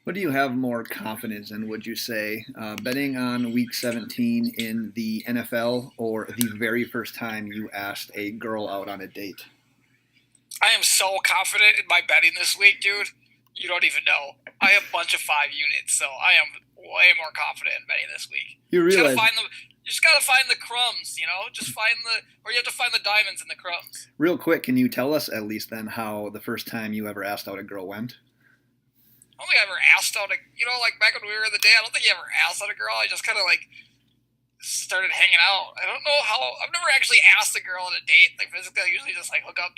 What do you have more confidence in, would you say? Betting on Week 17 in the NFL or the very first time you asked a girl out on a date? I am so confident in my betting this week, dude. You don't even know. I have a bunch of 5 units, so I am way more confident in betting this week. You Just gotta realize, find the. You just gotta find the crumbs, you know. Just find the, or you have to find the diamonds in the crumbs. real quick, can you tell us at least then how the first time you ever asked out a girl went? I don't think I ever asked out a, like back when we were in the day. I don't think you ever asked out a girl. I just kind of like started hanging out. I don't know how. I've never actually asked a girl on a date, like physically. I usually just like hook up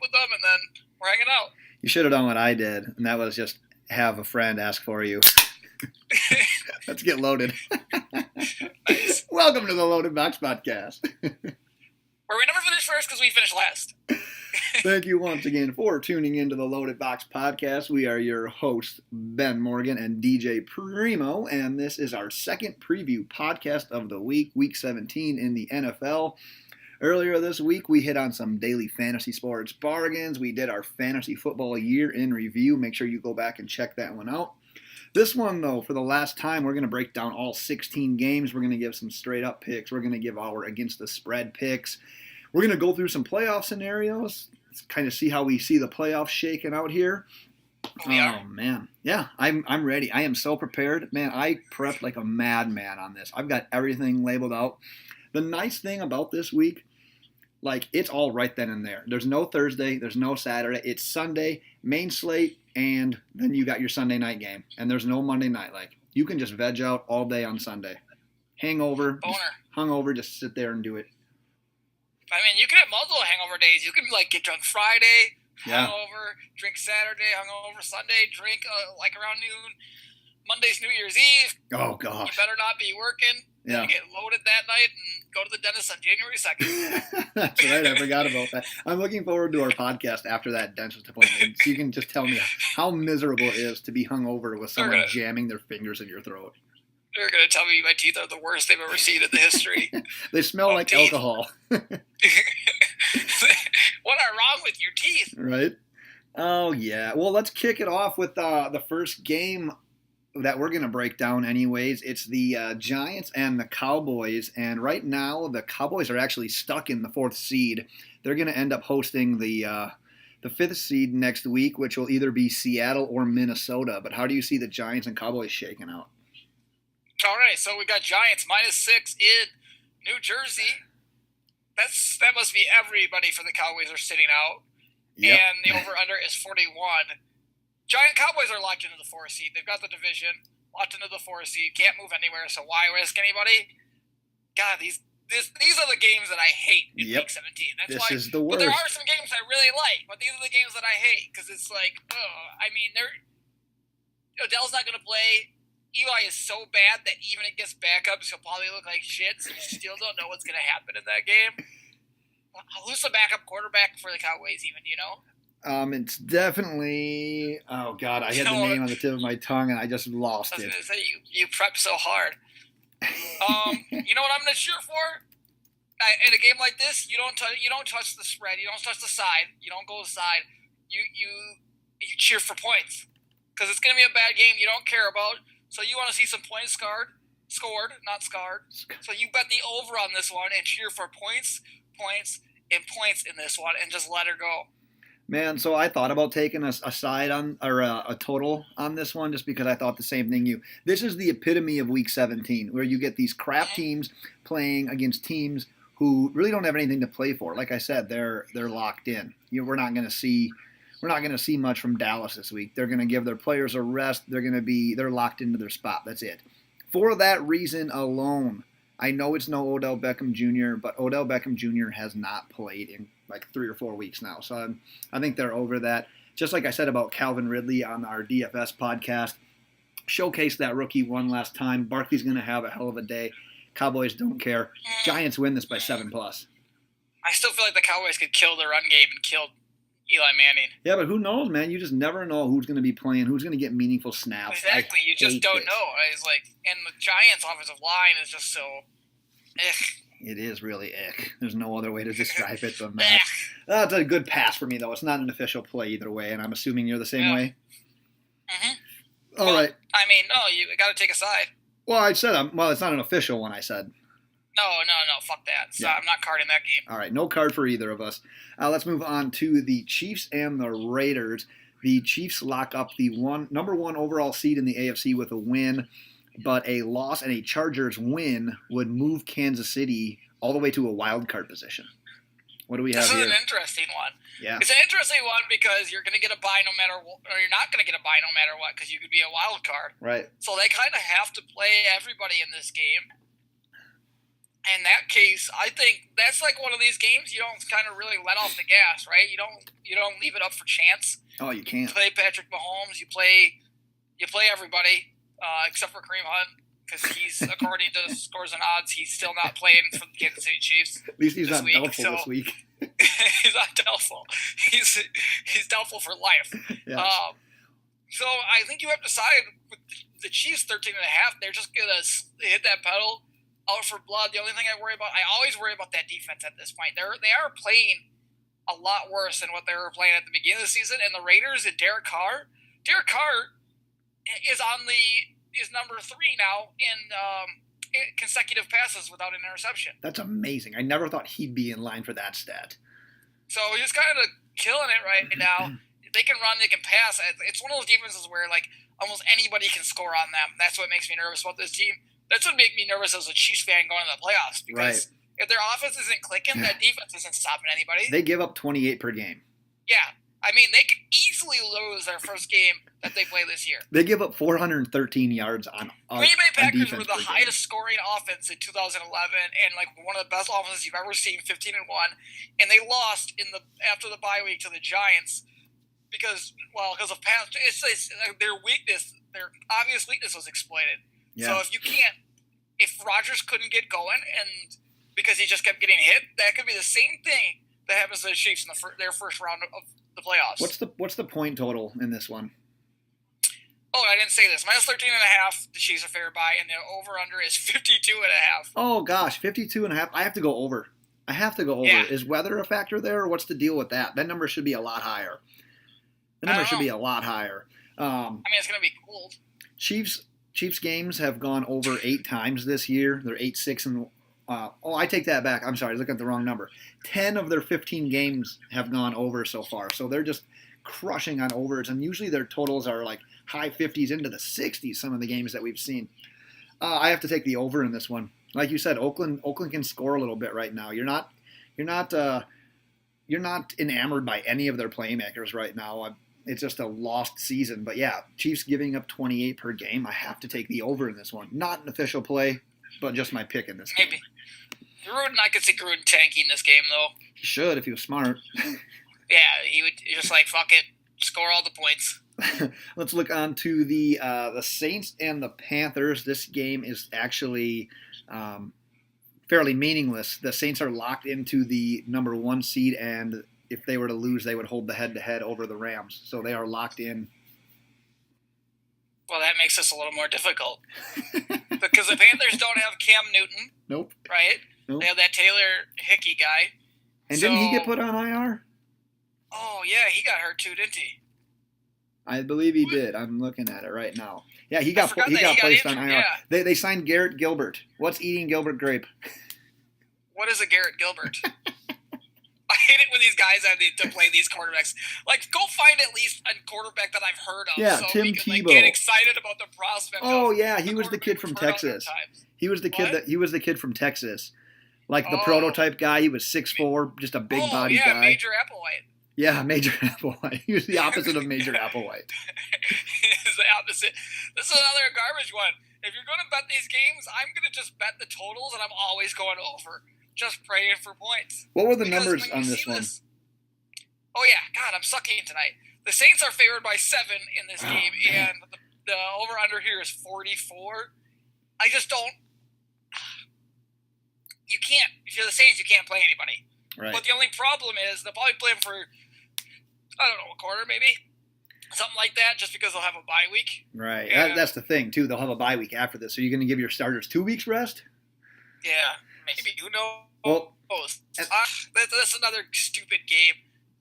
with them, and then we're hanging out. You should have done what I did, and that was just have a friend ask for you. Let's get loaded. Nice. Welcome to the Loaded Box Podcast. Where we never finished first because we finished last. Thank you once again for tuning into the Loaded Box Podcast. We are your hosts, Ben Morgan and DJ Primo, and this is our second preview podcast of the week, Week 17 in the NFL. Earlier this week, we hit on some daily fantasy sports bargains. We did our fantasy football year in review. Make sure you go back and check that one out. This one, though, for the last time, we're going to break down all 16 games. We're going to give some straight-up picks. We're going to give our against-the-spread picks. We're going to go through some playoff scenarios, kind of see how we see the playoffs shaking out here. We are. Oh, man. Yeah, I'm ready. I am so prepared. Man, I prepped like a madman on this. I've got everything labeled out. The nice thing about this week, like, it's all right then and there. There's no Thursday. There's no Saturday. It's Sunday, main slate, and then you got your Sunday night game. And there's no Monday night. Like, you can just veg out all day on Sunday. Boner. Hungover, just sit there and do it. I mean, you can have multiple hangover days. You can like get drunk Friday, Yeah. hungover, drink Saturday, hungover Sunday, drink like around noon. Monday's New Year's Eve. Oh, You gosh. better not be working. Yeah. You get loaded that night and go to the dentist on January 2nd. That's right. I forgot about that. I'm looking forward to our podcast after that dentist appointment. So you can just tell me how miserable it is to be hungover with someone Okay. jamming their fingers in your throat. They're going to tell me my teeth are the worst they've ever seen in the history. They smell Oh, like teeth. alcohol, What are wrong with your teeth? right? Oh, yeah. Well, let's kick it off with the first game that we're going to break down anyways. It's the Giants and the Cowboys. And right now, the Cowboys are actually stuck in the fourth seed. They're going to end up hosting the fifth seed next week, which will either be Seattle or Minnesota. But how do you see the Giants and Cowboys shaking out? All right, so we got Giants -6 in New Jersey. That must be everybody for the Cowboys are sitting out. And the over-under is 41. Giant Cowboys are locked into the 4th seed. They've got the division locked into the 4th seed. Can't move anywhere, so why risk anybody? God, these are the games that I hate in Yep. Week 17. That's This why. is the But there worst. are some games I really like, but these are the games that I hate because it's like, I mean, Odell's not going to play. Eli is so bad that even against backups, he'll probably look like shit, so you still don't know what's going to happen in that game. Who's the backup quarterback for the Cowboys even, you know? It's definitely. Oh God, I had the name on the tip of my tongue and I just lost I was it. going to say, you prep so hard. You know what I'm going to cheer for? In a game like this, you don't touch the spread. You don't touch the side. You don't go side. You cheer for points because it's going to be a bad game you don't care about. So you want to see some points scored, not scarred. So you bet the over on this one and cheer for points, and points in this one, and just let her go. Man, so I thought about taking a side on or a total on this one just because I thought the same thing. This is the epitome of Week 17, where you get these crap teams playing against teams who really don't have anything to play for. Like I said, they're locked in. We're not going to see much from Dallas this week. They're going to give their players a rest. They're locked into their spot. That's it. For that reason alone, I know it's no Odell Beckham Jr., but Odell Beckham Jr. has not played in like 3 or 4 weeks now. So I think they're over that. Just like I said about Calvin Ridley on our DFS podcast, showcased that rookie one last time. Barkley's going to have a hell of a day. Cowboys don't care. Giants win this by 7+. I still feel like the Cowboys could kill the run game and kill Eli Manning. Yeah, but who knows, man? You just never know who's going to be playing, who's going to get meaningful snaps. Exactly, you just hate don't this. know. It's like, and the Giants' offensive line is just so. It is really ick. There's no other way to describe it than that. That's a good pass for me, though. It's not an official play either way, and I'm assuming you're the same Yeah. way. Mm-hmm. All Well, right. I mean, no, you got to take a side. Well, I said well, it's not an official one. I said. No, fuck that. So Yeah. I'm not carding that game. All right, no card for either of us. Let's move on to the Chiefs and the Raiders. The Chiefs lock up the number one overall seed in the AFC with a win, but a loss and a Chargers win would move Kansas City all the way to a wild card position. What do we have This is here? an interesting one. Yeah. It's an interesting one because you're going to get a bye no matter what, or you're not going to get a bye no matter what because you could be a wild card. Right. So they kind of have to play everybody in this game. In that case, I think that's like one of these games you don't kind of really let off the gas, right? You don't leave it up for chance. Oh, you can't. You play Patrick Mahomes. You play everybody except for Kareem Hunt because he's according to scores and odds, he's still not playing for the Kansas City Chiefs. At least he's this not week, doubtful so- this week. He's not doubtful. He's doubtful for life. Yes. So I think you have to side with the Chiefs 13.5. They're just gonna hit that pedal out for blood. The only thing I always worry about that defense at this point. They are playing a lot worse than what they were playing at the beginning of the season. And the Raiders and Derek Carr is number 3 now in consecutive passes without an interception. That's amazing. I never thought he'd be in line for that stat. So he's kind of killing it right now. They can run, they can pass. It's one of those defenses where like almost anybody can score on them. That's what makes me nervous about this team. That's what makes me nervous as a Chiefs fan going to the playoffs because if their offense isn't clicking, that defense isn't stopping anybody. They give up 28 per game. Yeah. I mean, they could easily lose their first game that they play this year. They give up 413 yards on Green Bay Packers defense were the per game. highest scoring offense in 2011 and like one of the best offenses you've ever seen, 15-1, and they lost after the bye week to the Giants because of past. It's their weakness, their obvious weakness was exploited. Yeah. So if Rodgers couldn't get going and because he just kept getting hit, that could be the same thing that happens to the Chiefs in their first round of the playoffs. What's the point total in this one? Oh, I didn't say this. Minus 13.5, the Chiefs are favored by, and the over-under is 52.5. Oh, gosh, 52.5. I have to go over. Yeah. Is weather a factor there, or what's the deal with that? That number should be a lot higher. I don't know. I mean, it's going to be cold. Chiefs games have gone over 8 times this year. They're 8-6 and I take that back. I'm sorry, I was looking at the wrong number. 10 of their 15 games have gone over so far. So they're just crushing on overs, and usually their totals are like high 50s into the 60s. Some of the games that we've seen. I have to take the over in this one. Like you said, Oakland can score a little bit right now. You're not enamored by any of their playmakers right now. It's just a lost season. But yeah, Chiefs giving up 28 per game. I have to take the over in this one. Not an official play, but just my pick in this game. Maybe. I could see Gruden tanking this game, though. He should if he was smart. Yeah, he would just like, fuck it, score all the points. Let's look on to the Saints and the Panthers. This game is actually fairly meaningless. The Saints are locked into the number 1 seed, and if they were to lose, they would hold the head-to-head over the Rams. So they are locked in. Well, that makes this a little more difficult. Because the Panthers don't have Cam Newton, Nope. right? Nope. They have that Taylor Hickey guy. And didn't he get put on IR? Oh, yeah, he got hurt too, didn't he? I believe he did. I'm looking at it right now. Yeah, he got forgot that he got placed on injured, IR. yeah. They signed Garrett Gilbert. What's eating Gilbert Grape? What is a Garrett Gilbert? I hate it when these guys have to play these quarterbacks. Like, go find at least a quarterback that I've heard of. Yeah, so Tim we can, Tebow. Get excited about the prospect. Oh of yeah, he was the kid from quarterback we've heard Texas. other times. He was the kid What? from Texas. Like the Oh. prototype guy. He was 6'4", just a big body guy. Major Applewhite. Yeah, Major Applewhite. He was the opposite of Major Applewhite. Is the opposite. This is another garbage one. If you're going to bet these games, I'm going to just bet the totals, and I'm always going over. Just praying for points. What were the Because numbers when on you this see one? Oh, yeah. God, I'm sucking tonight. The Saints are favored by 7 in this game, and the over-under here is 44. I just don't... You can't... If you're the Saints, you can't play anybody. Right. But the only problem is they'll probably play them for, I don't know, a quarter maybe? Something like that, just because they'll have a bye week. Right. Yeah. That's the thing, too. They'll have a bye week after this. So you're going to give your starters 2 weeks rest? Yeah, maybe. Who knows? Well, That's another stupid game.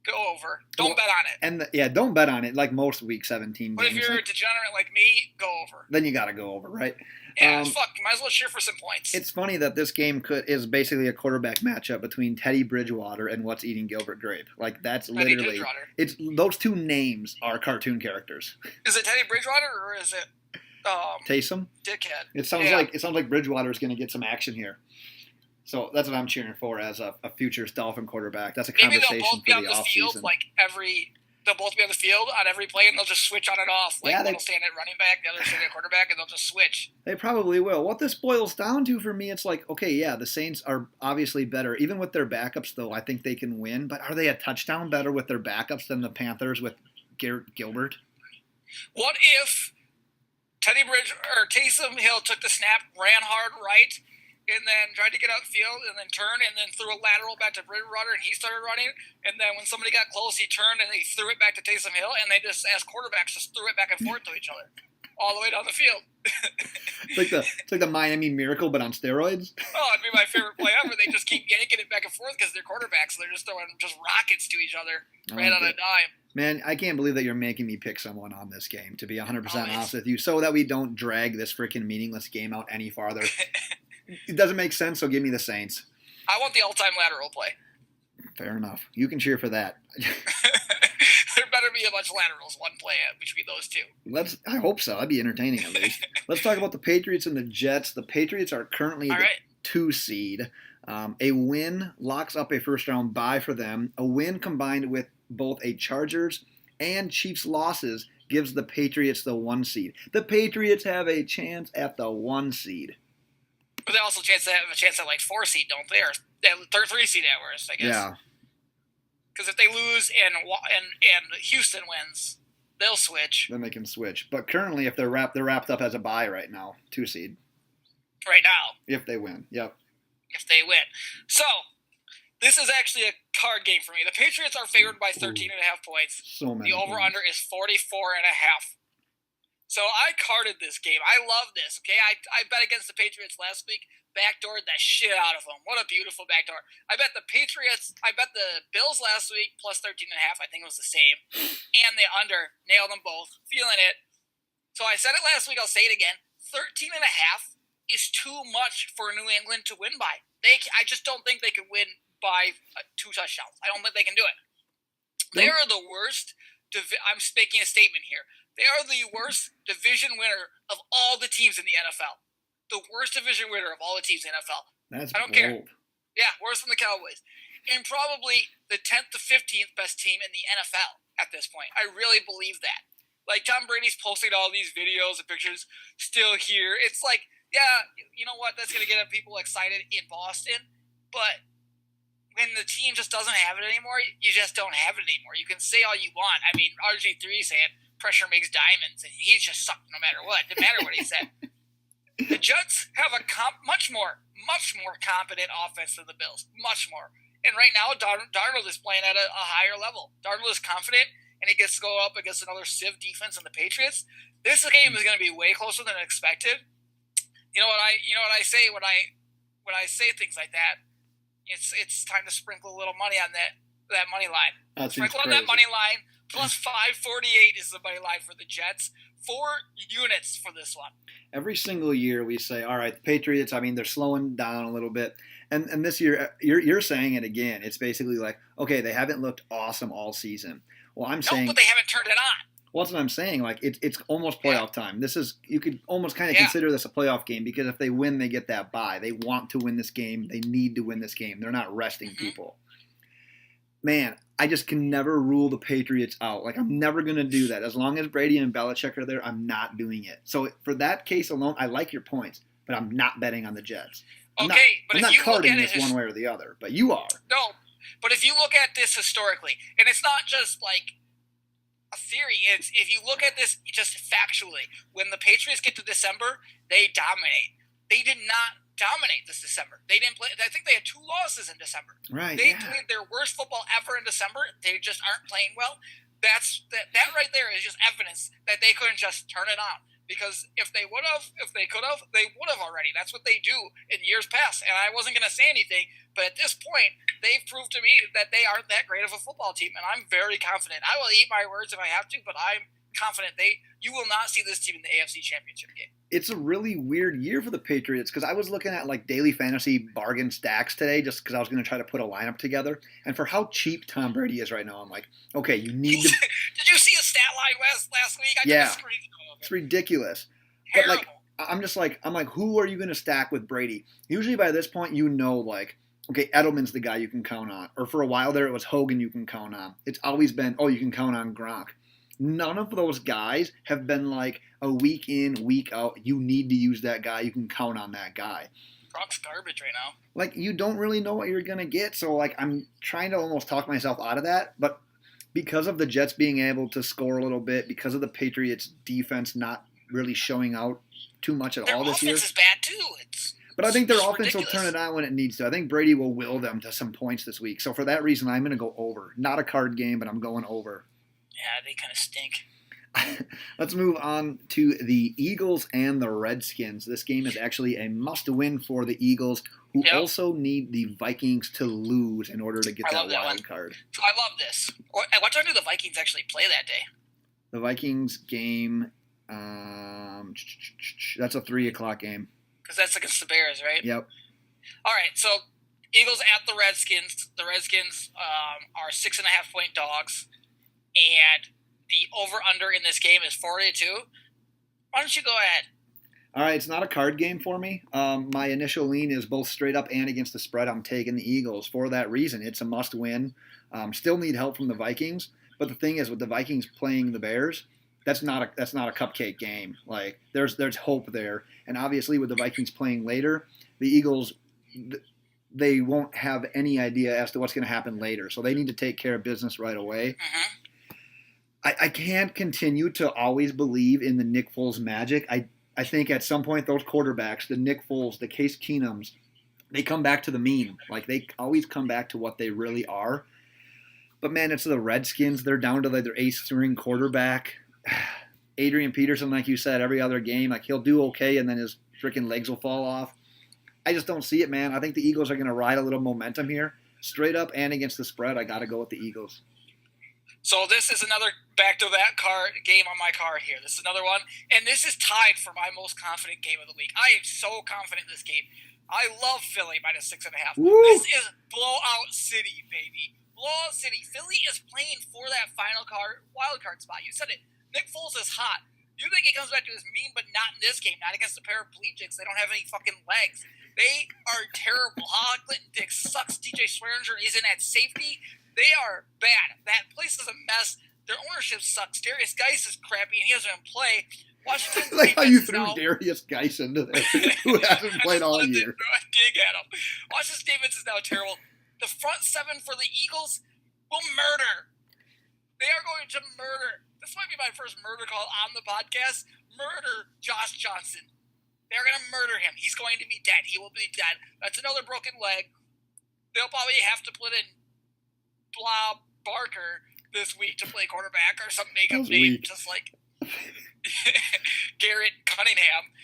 go over. Don't bet on it. And don't bet on it like most Week 17 But games. if you're a degenerate like me, go over. Then you got to go over, right? Yeah, fuck. You might as well cheer for some points. It's funny that this game is basically a quarterback matchup between Teddy Bridgewater and what's eating Gilbert Grape. Like that's Teddy literally Bridgewater. it's those two names are cartoon characters. Is it Teddy Bridgewater or is it Taysom? Dickhead? It sounds like Bridgewater's going to get some action here. So that's what I'm cheering for as a future Dolphin quarterback. That's a Maybe conversation they'll both be for on the the field offseason. they'll both be on the field on every play, and they'll just switch on and off. Like Yeah, one will stand at running back, the other stand at quarterback, and they'll just switch. They probably will. What this boils down to for me, it's like, okay, yeah, the Saints are obviously better. Even with their backups, though, I think they can win. But are they a touchdown better with their backups than the Panthers with Garrett Gilbert? What if Taysom Hill took the snap, ran hard right, and then tried to get out the field, and then turned, and then threw a lateral back to Bridgewater, and he started running, and then when somebody got close, he turned, and he threw it back to Taysom Hill, and they just, as quarterbacks, just threw it back and forth to each other, all the way down the field. It's like the Miami Miracle, but on steroids. Oh, it'd be my favorite play ever. They just keep yanking it back and forth because they're quarterbacks, so they're just throwing just rockets to each other right on a dime. Man, I can't believe that you're making me pick someone on this game, to be 100% honest with you, so that we don't drag this freaking meaningless game out any farther. It doesn't make sense, so give me the Saints. I want the all-time lateral play. Fair enough. You can cheer for that. There better be a bunch of laterals, one play between those two. I hope so. That'd be entertaining at least. Let's talk about the Patriots and the Jets. The Patriots are currently the 2 seed. A win locks up a first-round bye for them. A win combined with both a Chargers and Chiefs losses gives the Patriots the 1 seed. The Patriots have a chance at the 1 seed. But they also have a chance at like 4 seed, don't they? Or 3 seed at worst, I guess. Yeah. Because if they lose and Houston wins, they'll switch. Then they can switch. But currently, if they're wrapped up as a bye right now, 2 seed. Right now. If they win, yep. If they win. So, this is actually a card game for me. The Patriots are favored by 13.5 points. So many. The over-under is 44.5. So I carded this game. I love this, okay? I bet against the Patriots last week. Backdoored the shit out of them. What a beautiful backdoor. I bet the Bills last week plus 13.5. I think it was the same. And the under. Nailed them both. Feeling it. So I said it last week. I'll say it again. 13.5 is too much for New England to win by. I just don't think they can win by 2 touchdowns. I don't think they can do it. They are the worst. I'm making a statement here. They are the worst division winner of all the teams in the NFL. The worst division winner of all the teams in the NFL. I don't care. Yeah, worse than the Cowboys. And probably the 10th to 15th best team in the NFL at this point. I really believe that. Like, Tom Brady's posting all these videos and pictures still here. It's like, yeah, you know what? That's going to get people excited in Boston. But when the team just doesn't have it anymore, you just don't have it anymore. You can say all you want. I mean, RG3 saying pressure makes diamonds, and he just sucked no matter what. Didn't matter what he said. The Jets have a much more competent offense than the Bills. Much more. And right now, Darnold is playing at a higher level. Darnold is confident, and he gets to go up against another Civ defense in the Patriots. This game is going to be way closer than expected. You know what I say when I say things like that? It's time to sprinkle a little money on that money line. Sprinkle on that money line. Plus 548 is the money line for the Jets. 4 units for this one. Every single year we say, all right, the Patriots, I mean, they're slowing down a little bit. And this year, you're saying it again. It's basically like, okay, they haven't looked awesome all season. Well, saying, but they haven't turned it on. Well, that's what I'm saying. Like, it's almost playoff time. You could almost kind of consider this a playoff game because if they win, they get that bye. They want to win this game. They need to win this game. They're not resting people. Man, I just can never rule the Patriots out. Like, I'm never going to do that. As long as Brady and Belichick are there, I'm not doing it. So for that case alone, I like your points, but I'm not betting on the Jets. I'm not carding this one way or the other, but you are. No, but if you look at this historically, and it's not just like a theory, it's if you look at this just factually, when the Patriots get to December, they dominate. They did not dominate this December. They didn't play. I think they had 2 losses in December. Right. They played their worst football ever in December. They just aren't playing well. That right there is just evidence that they couldn't just turn it on. because if they could have, they would have already. That's what they do in years past. And I wasn't going to say anything, but at this point, they've proved to me that they aren't that great of a football team, and I'm very confident. I will eat my words if I have to, but I'm confident you will not see this team in the AFC Championship game. It's a really weird year for the Patriots because I was looking at like daily fantasy bargain stacks today just because I was going to try to put a lineup together. And for how cheap Tom Brady is right now, I'm like, okay, you need to. Did you see a stat line last week? I Yeah, took a screenshot of it. It's ridiculous. Terrible. But like, I'm like, who are you going to stack with Brady? Usually by this point, like, okay, Edelman's the guy you can count on. Or for a while there, it was Hogan you can count on. It's always been, you can count on Gronk. None of those guys have been like a week in, week out. You need to use that guy. You can count on that guy. Gronk's garbage right now. Like, you don't really know what you're going to get. So, like, I'm trying to almost talk myself out of that. But because of the Jets being able to score a little bit, because of the Patriots' defense not really showing out too much at all this year. Their offense is bad, too. But I think their offense ridiculous. will turn it on when it needs to. I think Brady will will them to some points this week. So, for that reason, I'm going to go over. Not a card game, but I'm going over. Yeah, they kind of stink. Let's move on to the Eagles and the Redskins. This game is actually a must-win for the Eagles, who also need the Vikings to lose in order to get that wild card. So I love this. At what time do the Vikings actually play that day? The Vikings game, that's a 3 o'clock game. Because that's against the Bears, right? Yep. All right, so Eagles at the Redskins. The Redskins are 6.5-point dogs. And the over-under in this game is 42. Why don't you go ahead? All right, it's not a card game for me. My initial lean is both straight up and against the spread. I'm taking the Eagles for that reason. It's a must-win. Still need help from the Vikings. But the thing is, with the Vikings playing the Bears, that's not a cupcake game. Like, there's hope there. And obviously, with the Vikings playing later, the Eagles, they won't have any idea as to what's going to happen later. So they need to take care of business right away. Mm-hmm. I can't continue to always believe in the Nick Foles magic. I think at some point those quarterbacks, the Nick Foles, the Case Keenums, they come back to the mean. Like, they always come back to what they really are. But, man, it's the Redskins. They're down to like their eighth-string quarterback. Adrian Peterson, like you said, every other game, like, he'll do okay and then his freaking legs will fall off. I just don't see it, man. I think the Eagles are going to ride a little momentum here. Straight up and against the spread, I got to go with the Eagles. So this is another back-to-back card game on my card here. This is another one, and this is tied for my most confident game of the week. I am so confident in this game. I love Philly minus 6.5. Woo! This is blowout city, baby. Blowout city. Philly is playing for that wild card spot. You said it. Nick Foles is hot. You think he comes back to his mean, but not in this game. Not against the paraplegics. They don't have any fucking legs. They are terrible. Clinton Dix sucks. DJ Swearinger is in at safety. They are bad. That place is a mess. Their ownership sucks. Darius Geis is crappy, and he doesn't even play. Washington like how you threw Darius Geis into there, who hasn't played all year. Dig at him. Washington defense is now terrible. The front seven for the Eagles will murder. They are going to murder. This might be my first murder call on the podcast. Murder Josh Johnson. They're going to murder him. He's going to be dead. He will be dead. That's another broken leg. They'll probably have to put in Blob Barker this week to play quarterback or some makeup name, just like Garrett Cunningham.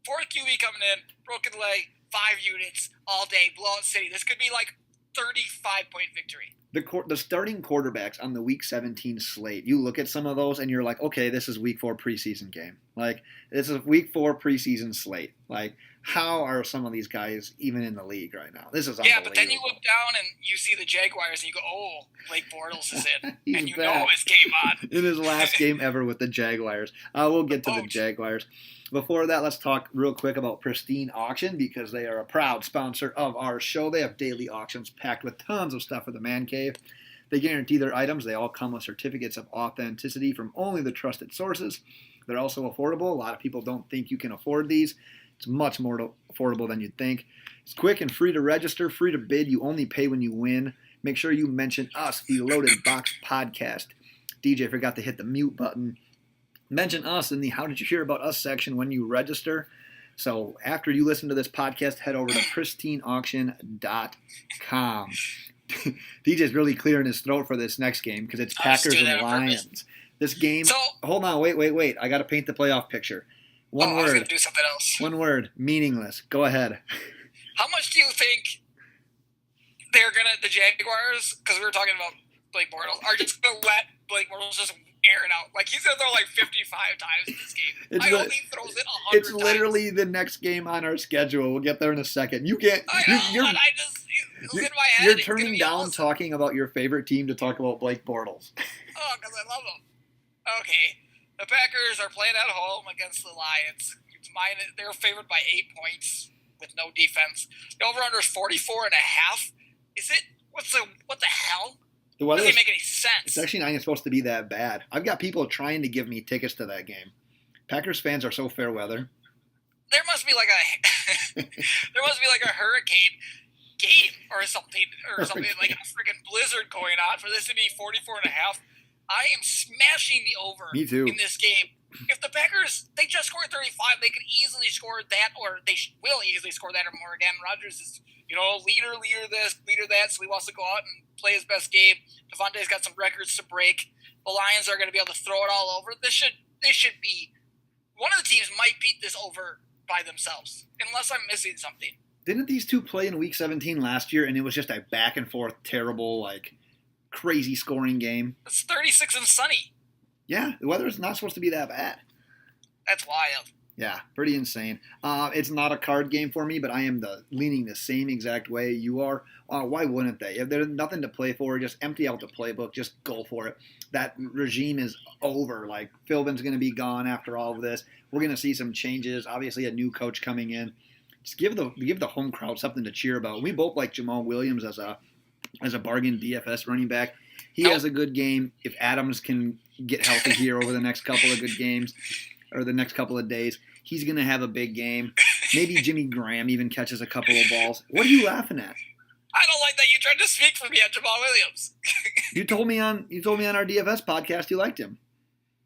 Fourth QB coming in, broken leg, 5 units all day, blowout city. This could be like 35-point victory. The starting quarterbacks on the Week 17 slate, you look at some of those and you're like, okay, this is Week 4 preseason game. Like, this is a Week 4 preseason slate. Like, how are some of these guys even in the league right now? This is unbelievable. Yeah, but then you look down and you see the Jaguars and you go, oh, Blake Bortles is in. And you back. know his game on. In his last game ever with the Jaguars. We'll get to the Jaguars. Before that, let's talk real quick about Pristine Auction because they are a proud sponsor of our show. They have daily auctions packed with tons of stuff for the man cave. They guarantee their items. They all come with certificates of authenticity from only the trusted sources. They're also affordable. A lot of people don't think you can afford these. It's much more affordable than you'd think. It's quick and free to register, free to bid. You only pay when you win. Make sure you mention us, the Loaded Box Podcast. DJ forgot to hit the mute button. Mention us in the How Did You Hear About Us section when you register. So after you listen to this podcast, head over to pristineauction.com. DJ's really clearing his throat for this next game because it's Packers and Lions. This game, hold on, wait. I got to paint the playoff picture. One I was word. gonna do something else. One word. Meaningless. Go ahead. How much do you think the Jaguars, because we were talking about Blake Bortles, are just gonna let Blake Bortles just air it out? Like, he's gonna throw like 55 times in this game. I hope he throws it 100 It's literally the next game on our schedule. We'll get there in a second. You can't. I know, You're, but it was in my head. you're It's gonna turning be down awesome. talking about your favorite team to talk about Blake Bortles. Oh, because I love him. Okay, the Packers are playing at home against the Lions. They're favored by 8 points with no defense. The over/under is 44.5. Is it? What the hell? The weather Doesn't make any sense. It's actually not even supposed to be that bad. I've got people trying to give me tickets to that game. Packers fans are so fair weather. There must be like a hurricane game or something like a freaking blizzard going on for this to be 44.5. I am smashing the over Me too. in this game. If the Packers, they just scored 35, they could easily score that, or will easily score that or more again. Rodgers is, leader this, leader that, so he wants to go out and play his best game. Devontae's got some records to break. The Lions are going to be able to throw it all over. This should be, one of the teams might beat this over by themselves, unless I'm missing something. Didn't these two play in Week 17 last year, and it was just a back and forth, terrible, crazy scoring game? It's 36 and sunny. Yeah, the weather is not supposed to be that bad. That's wild. Yeah, pretty insane. It's not a card game for me, but I am leaning the same exact way you are. Why wouldn't they? If there's nothing to play for, just empty out the playbook. Just go for it. That regime is over. Philbin's going to be gone after all of this. We're going to see some changes. Obviously, a new coach coming in. Just give the home crowd something to cheer about. We both like Jamal Williams as a bargain DFS running back. He has a good game. If Adams can get healthy here over the next couple of good games or the next couple of days, he's going to have a big game. Maybe Jimmy Graham even catches a couple of balls. What are you laughing at? I don't like that you tried to speak for me on Jamal Williams. You told me on our DFS podcast you liked him.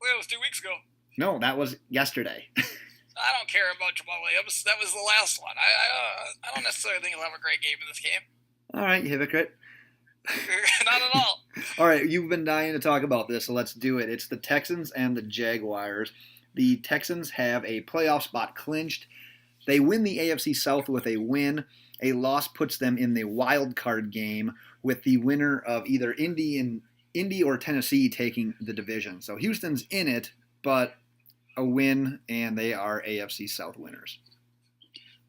Well, it was 2 weeks ago. No, that was yesterday. I don't care about Jamal Williams. That was the last one. I don't necessarily think he'll have a great game in this game. All right, you hypocrite. Not at all. All right, you've been dying to talk about this, so let's do it. It's the Texans and the Jaguars. The Texans have a playoff spot clinched. They win the AFC South with a win. A loss puts them in the wild card game with the winner of either Indy or Tennessee taking the division. So Houston's in it, but a win, and they are AFC South winners.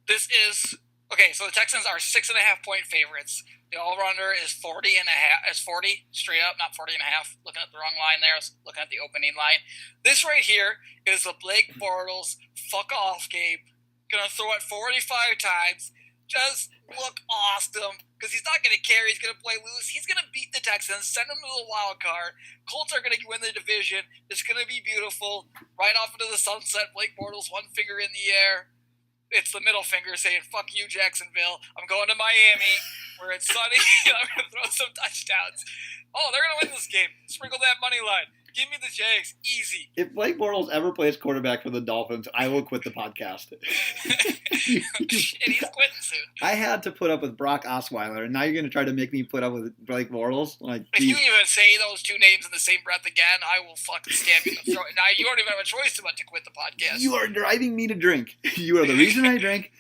This is okay. So the Texans are 6.5 point favorites. The all-rounder is 40.5. It's 40 straight up, not 40.5. Looking at the wrong line there. I was looking at the opening line. This right here is the Blake Bortles fuck off game. Gonna throw it 45 times. Just look awesome because he's not gonna carry. He's gonna play loose. He's gonna beat the Texans. Send them to the wild card. Colts are gonna win the division. It's gonna be beautiful. Right off into the sunset. Blake Bortles, one finger in the air. It's the middle finger saying, fuck you, Jacksonville. I'm going to Miami where it's sunny. I'm going to throw some touchdowns. Oh, they're going to win this game. Sprinkle that money line. Give me the Jags. Easy. If Blake Bortles ever plays quarterback for the Dolphins, I will quit the podcast. And he's quitting soon. I had to put up with Brock Osweiler, and now you're going to try to make me put up with Blake Bortles? If you even say those two names in the same breath again, I will fucking stab you in the throat. Now, you don't even have a choice but to quit the podcast. You are driving me to drink. You are the reason I drink.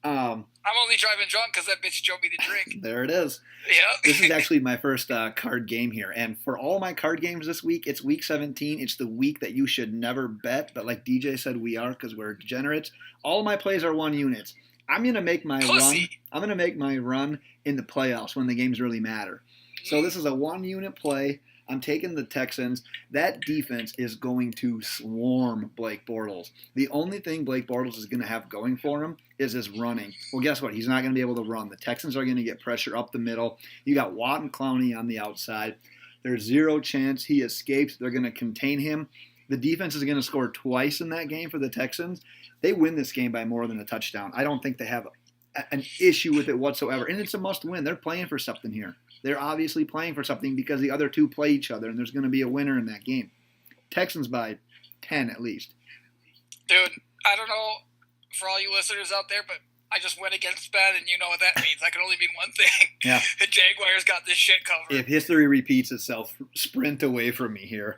I'm only driving drunk because that bitch drove me to drink. There it is. Yeah. This is actually my first card game here. And for all my card games this week, it's week 17. It's the week that you should never bet. But like DJ said, we are because we're degenerates. All my plays are 1 units. I'm going to make my run. I'm going to make my run in the playoffs when the games really matter. So this is a 1 unit play. I'm taking the Texans. That defense is going to swarm Blake Bortles. The only thing Blake Bortles is going to have going for him is his running. Well, guess what? He's not going to be able to run. The Texans are going to get pressure up the middle. You got Watt and Clowney on the outside. There's zero chance he escapes. They're going to contain him. The defense is going to score twice in that game for the Texans. They win this game by more than a touchdown. I don't think they have an issue with it whatsoever. And it's a must win. They're playing for something here. They're obviously playing for something because the other two play each other, and there's going to be a winner in that game. Texans by 10 at least. Dude, I don't know for all you listeners out there, but I just went against Ben, and you know what that means. I can only mean one thing. Yeah. The Jaguars got this shit covered. If history repeats itself, sprint away from me here.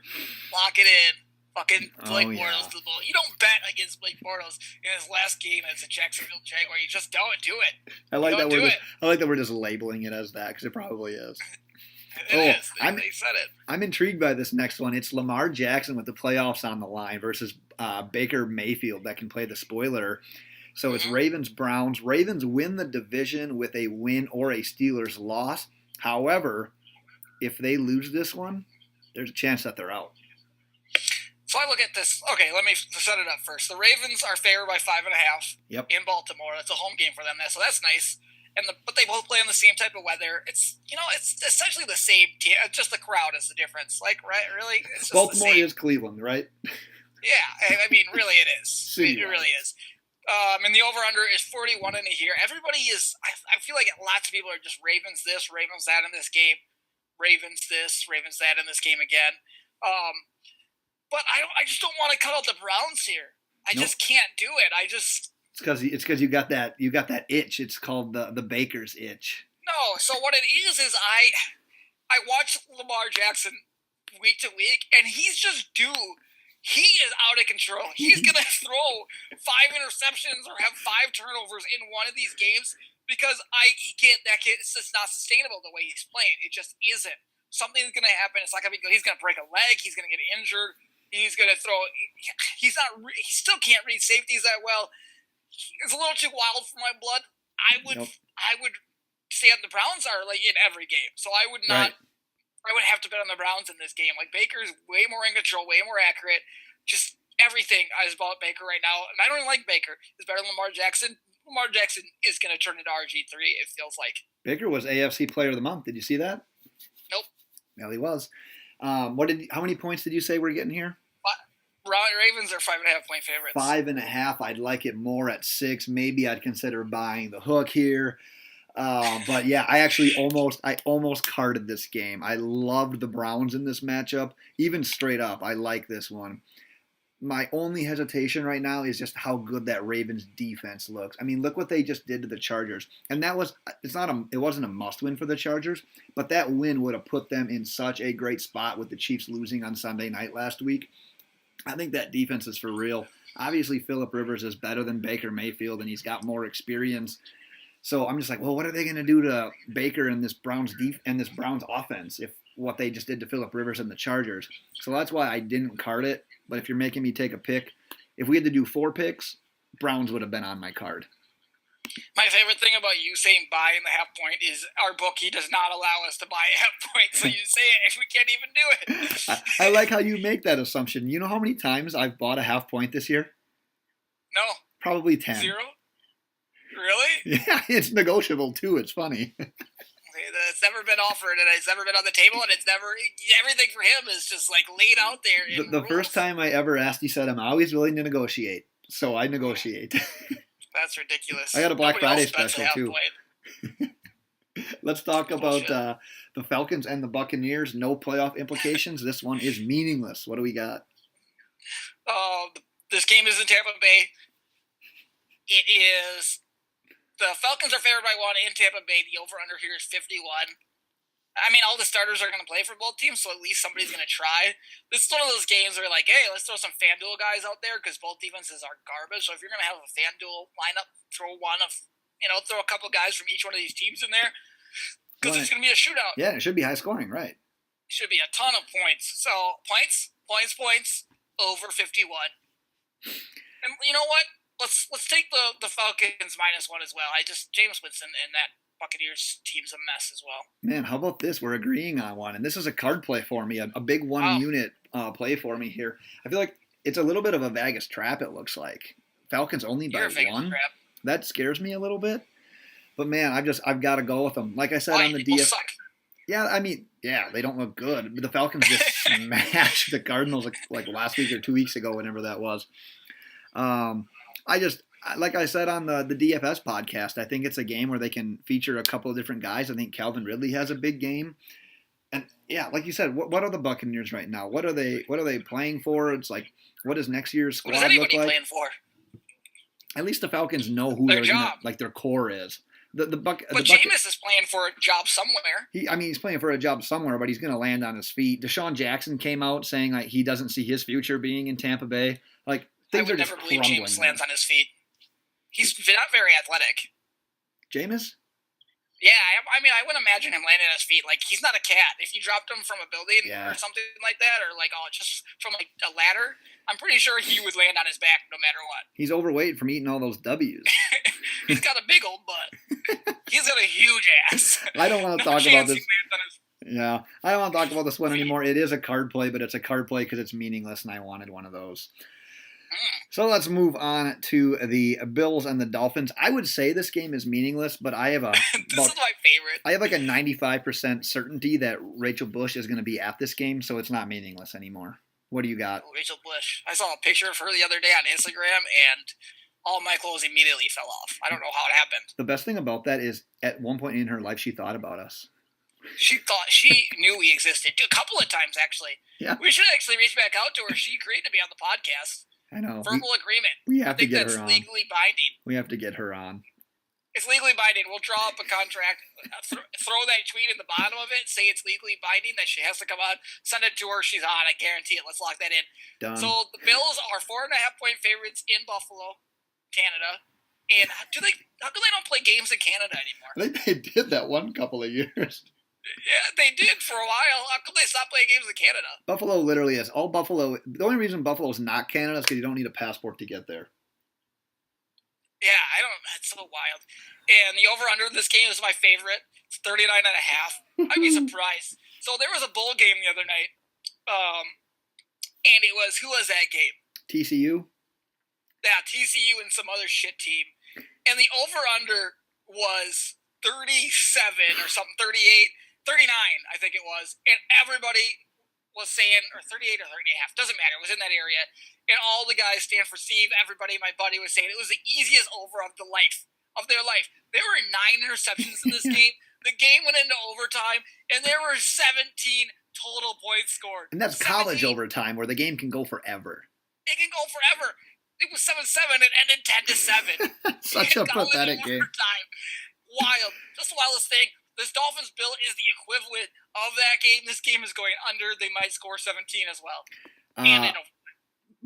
Lock it in. fucking Blake Oh, yeah. Bortles to the ball. You don't bet against Blake Bortles in his last game as a Jacksonville Jaguar. You just don't do it. I like that Don't do we're just, it. I like that we're just labeling it as that because it probably is. It Oh, is. They said it. I'm intrigued by this next one. It's Lamar Jackson with the playoffs on the line versus Baker Mayfield that can play the spoiler. So it's Mhm. Ravens-Browns. Ravens win the division with a win or a Steelers loss. However, if they lose this one, there's a chance that they're out. So I look at this. Okay, let me set it up first. The Ravens are favored by 5.5 Yep. in Baltimore. That's a home game for them. So that's nice. But they both play in the same type of weather. It's it's essentially the same team. Just the crowd is the difference. Like, right? Really, it's just Baltimore the same. is Cleveland, right? Yeah, I mean, really, it is. City-wide. It really is. And the over/under is 41 in a year. Everybody is. I feel like lots of people are just Ravens this, Ravens that in this game, Ravens this, Ravens that in this game again. But I just don't want to cut out the Browns here. I Nope. just can't do it. It's because you got that itch. It's called the Baker's itch. No. So what it is I watch Lamar Jackson week to week, and he's just due. He is out of control. He's gonna throw 5 interceptions or have 5 turnovers in one of these games because he can't. It's just not sustainable the way he's playing. It just isn't. Something's gonna happen. It's not gonna be good. He's gonna break a leg. He's gonna get injured. He's gonna throw. He's not. He still can't read safeties that well. It's a little too wild for my blood. I would say the Browns are like in every game, so I would not. Right. I would have to bet on the Browns in this game. Like Baker's way more in control, way more accurate. Just everything is about Baker right now, and I don't even like Baker. It's better than Lamar Jackson. Lamar Jackson is going to turn into RG3. It feels like. Baker was AFC Player of the Month. Did you see that? Nope. Well, he was. How many points did you say we're getting here? Ravens are 5.5 point favorites. 5.5. I'd like it more at 6. Maybe I'd consider buying the hook here. But yeah, I almost carded this game. I loved the Browns in this matchup. Even straight up, I like this one. My only hesitation right now is just how good that Ravens defense looks. I mean, look what they just did to the Chargers. And it wasn't a must win for the Chargers, but that win would have put them in such a great spot with the Chiefs losing on Sunday night last week. I think that defense is for real. Obviously, Phillip Rivers is better than Baker Mayfield, and he's got more experience. So I'm just like, well, what are they going to do to Baker and this Browns offense if what they just did to Phillip Rivers and the Chargers? So that's why I didn't card it. But if you're making me take a pick, if we had to do 4 picks, Browns would have been on my card. My favorite thing about you saying buying the half point is our bookie does not allow us to buy a half point, so you say it, we can't even do it. I like how you make that assumption. You know how many times I've bought a half point this year? No. Probably 10. 0? Really? Yeah, it's negotiable too. It's funny. It's never been offered, and it's never been on the table, and everything for him is just like laid out there. The first time I ever asked, he said, I'm always willing to negotiate. So I negotiate. That's ridiculous. I got a Black Nobody Friday else bets a special, half too. point. Let's talk about Bullshit. the Falcons and the Buccaneers. No playoff implications. This one is meaningless. What do we got? This game is in Tampa Bay. It is. The Falcons are favored by 1 in Tampa Bay. The over/under here is 51. I mean, all the starters are going to play for both teams, so at least somebody's going to try. This is one of those games where, like, hey, let's throw some FanDuel guys out there because both defenses are garbage. So if you're going to have a FanDuel lineup, throw a couple guys from each one of these teams in there because it's going to be a shootout. Yeah, it should be high scoring, right? It should be a ton of points. So points, over 51. And you know what? Let's take the Falcons -1 as well. James Winston and that Buccaneers team's a mess as well. Man, how about this? We're agreeing on one, and this is a card play for me, a big one-unit play for me here. I feel like it's a little bit of a Vegas trap, it looks like. Falcons only by You're a Vegas 1. crap. That scares me a little bit. But, man, I've got to go with them. Like I said Why? on the People DF. suck. Yeah, I mean, yeah, they don't look good. But the Falcons just smashed the Cardinals like last week or 2 weeks ago, whenever that was. Like I said on the DFS podcast, I think it's a game where they can feature a couple of different guys. I think Calvin Ridley has a big game. And yeah, like you said, what are the Buccaneers right now? What are they playing for? It's like, what does next year's squad What is look anybody like? playing for? At least the Falcons know who Their they're job. their core is. The But Jameis is playing for a job somewhere. He's playing for a job somewhere, but he's going to land on his feet. Deshaun Jackson came out saying like he doesn't see his future being in Tampa Bay. Like things I would are just never believe crumbling. Jameis lands on his feet. He's not very athletic. Jameis? Yeah, I mean, I wouldn't imagine him landing on his feet. Like, he's not a cat. If you dropped him from a building or something like that, or like, just from like a ladder, I'm pretty sure he would land on his back no matter what. He's overweight from eating all those W's. He's got a big old butt. He's got a huge ass. I don't want to talk about this. Yeah, I don't want to talk about this one anymore. It is a card play, but it's a card play because it's meaningless, and I wanted one of those. So let's move on to the Bills and the Dolphins. I would say this game is meaningless, but I have this is my favorite. I have like a 95% certainty that Rachel Bush is going to be at this game, so it's not meaningless anymore. What do you got? Rachel Bush. I saw a picture of her the other day on Instagram, and all my clothes immediately fell off. I don't know how it happened. The best thing about that is at one point in her life, she thought about us. She knew we existed. A couple of times, actually. Yeah. We should actually reach back out to her. She agreed to be on the podcast. I know. Verbal agreement. We have to get her on. That's legally binding. We have to get her on. It's legally binding. We'll draw up a contract, throw that tweet in the bottom of it, say it's legally binding, that she has to come on, send it to her, she's on, I guarantee it. Let's lock that in. Done. So the Bills are 4.5-point favorites in Buffalo, Canada. And how come they don't play games in Canada anymore? I think they did that one couple of years. Yeah, they did for a while. How come they stopped playing games in Canada? Buffalo literally is. The only reason Buffalo is not Canada is because you don't need a passport to get there. Yeah, that's so wild. And the over-under in this game is my favorite. It's 39.5. I'd be surprised. So there was a bowl game the other night. And who was that game? TCU? Yeah, TCU and some other shit team. And the over-under was 37 or something, 38. 39, I think it was, and everybody was saying, or 38 or 38.5, doesn't matter, it was in that area, and all the guys, Stanford Steve, everybody, my buddy was saying it was the easiest over of their life. There were 9 interceptions in this game. The game went into overtime, and there were 17 total points scored. And that's 17. College overtime, where the game can go forever. It can go forever. It was 7-7, it ended 10-7. Such a pathetic game. Wild. Just the wildest thing. This Dolphins bill is the equivalent of that game. This game is going under. They might score 17 as well.